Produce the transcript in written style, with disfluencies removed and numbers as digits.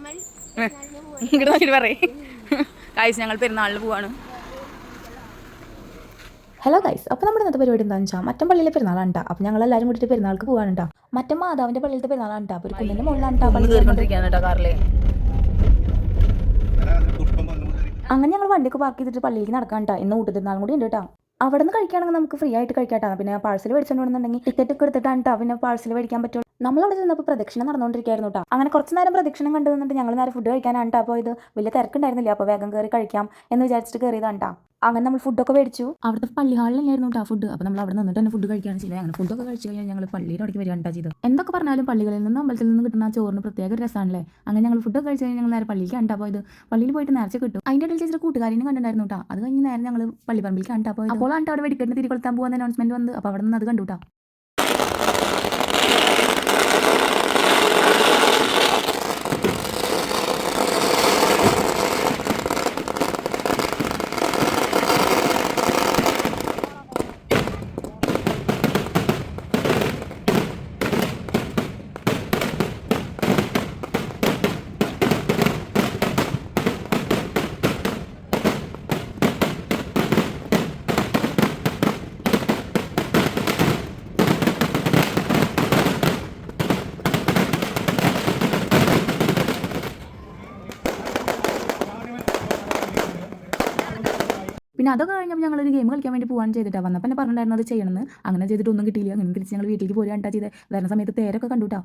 ഇങ്ങോട്ട് നോക്കിയിട്ട് പറയേ ഗൈസ് ഞങ്ങൾ പെരുന്നാളിന് പോവാണ്. ഹലോ ഗൈസ്, അപ്പോൾ നമ്മുടെ ഇന്നത്തെ പരിപാടി എന്താണെന്ന് വെച്ചാൽ മറ്റം പള്ളിയിലെ പെരുന്നാളാണ് കേട്ടോ. അപ്പോൾ ഞങ്ങൾ എല്ലാവരും കൂടിയിട്ട് പെരുന്നാൾക്ക് പോകാണ് കേട്ടോ. മറ്റം മാതാവിൻ്റെ പള്ളിയിലത്തെ പെരുന്നാളാണ് കേട്ടോ. അപ്പോൾ ഒരു കുന്നിൻ്റെ മുകളിലാണ് കേട്ടോ പള്ളി. അങ്ങനെ ഞങ്ങൾ വണ്ടിയൊക്കെ പാർക്ക് ചെയ്തിട്ട് പള്ളിയിലേക്ക് നടക്കാൻ കേട്ടോ. ഇന്ന് ഊട്ടുതിരുന്നാളും കൂടി ഉണ്ട് കേട്ടോ. അവിടെ നിന്ന് കഴിക്കുകയാണെങ്കിൽ നമുക്ക് ഫ്രീ ആയിട്ട് കഴിക്കാട്ടോ. പിന്നെ പാഴ്സൽ മേടിച്ചുകൊണ്ടുവന്നുണ്ടെങ്കിൽ ടിക്കറ്റ് ഒക്കെ എടുത്തിട്ടാണ് കേട്ടോ പിന്നെ പാഴ്സൽ മേടിക്കാൻ പറ്റുള്ളൂ. നമ്മളവിടെ ചെന്നപ്പോൾ പ്രദക്ഷിണം നടന്നുകൊണ്ടിരിക്കുകയായിരുന്നു കേട്ടോ. അങ്ങനെ കുറച്ച് നേരം പ്രദക്ഷിണം കണ്ടു നിന്നിട്ട് ഞങ്ങൾ നേരെ ഫുഡ് കഴിക്കാനാണ് കേട്ടോ. അപ്പോൾ ഇത് വലിയ തിരക്കുണ്ടായിരുന്നില്ല. അപ്പോൾ വേഗം കയറി കഴിക്കാം എന്ന് വിചാരിച്ചിട്ട് കയറിയതാണ് കേട്ടോ. അങ്ങനെ നമ്മൾ ഫുഡൊക്കെ മേടിച്ചു. അവിടുത്തെ പള്ളി ഹാളിലായിരുന്നു കേട്ടോ ഫുഡ്. അപ്പോൾ നമ്മൾ അവിടെ നിന്നിട്ട് തന്നെ ഫുഡ് കഴിക്കുകയാണ് ചെയ്തത്. അങ്ങനെ ഫുഡൊക്കെ കഴിച്ച് കഴിഞ്ഞാൽ ഞങ്ങൾ പള്ളിയുടെ ഇടയ്ക്ക് വരികയാണ് കേട്ടോ ചെയ്തത്. എന്തൊക്കെ പറഞ്ഞാലും പള്ളികളിൽ നിന്ന് അമ്പലത്തിൽ നിന്ന് കിട്ടുന്ന ചോറിന് പ്രത്യേക രസമാണല്ലേ. അങ്ങനെ ഞങ്ങൾ ഫുഡൊക്കെ കഴിച്ച് കഴിഞ്ഞാൽ ഞങ്ങൾ നേരെ പള്ളിയിലേക്ക് കണ്ടാ പോയത്. പള്ളിയിൽ പോയിട്ട് നേർച്ച കിട്ടും. അതിൻ്റെ ഇടയിൽ ചേച്ചിയുടെ കൂട്ടുകാരിനെ കണ്ടിട്ടുണ്ടായിരുന്നു കേട്ടോ. അത് കഴിഞ്ഞ് നേരെ ഞങ്ങൾ പള്ളിപ്പറമ്പിലേക്ക് കണ്ടാ പോയത്. അപ്പോൾ അവിടെ വെടിക്കെട്ടിന് തിരികൊളുത്താൻ പോകുന്ന അനൗൺസ്മെന്റ് വന്ന്. അപ്പോൾ അവിടെ നിന്ന് അത് കണ്ടു കേട്ടോ. പിന്നെ അതൊക്കെ കഴിഞ്ഞപ്പോൾ ഞങ്ങളൊരു ഗെയിം കളിക്കാൻ വേണ്ടി പോകാൻ ചെയ്തിട്ടാണ് വന്നപ്പോൾ എന്നെ പറഞ്ഞിട്ടുണ്ടായിരുന്നു അത് ചെയ്യണമെന്ന്. അങ്ങനെ ചെയ്തിട്ട് ഒന്നും കിട്ടിയില്ല. അങ്ങനെ തിരിച്ച് ഞങ്ങൾ വീട്ടിലേക്ക് പോരുകയാണ് ചെയ്തത്. വരുന്ന സമയത്ത് തേരൊക്കെ കണ്ടുട്ടാ.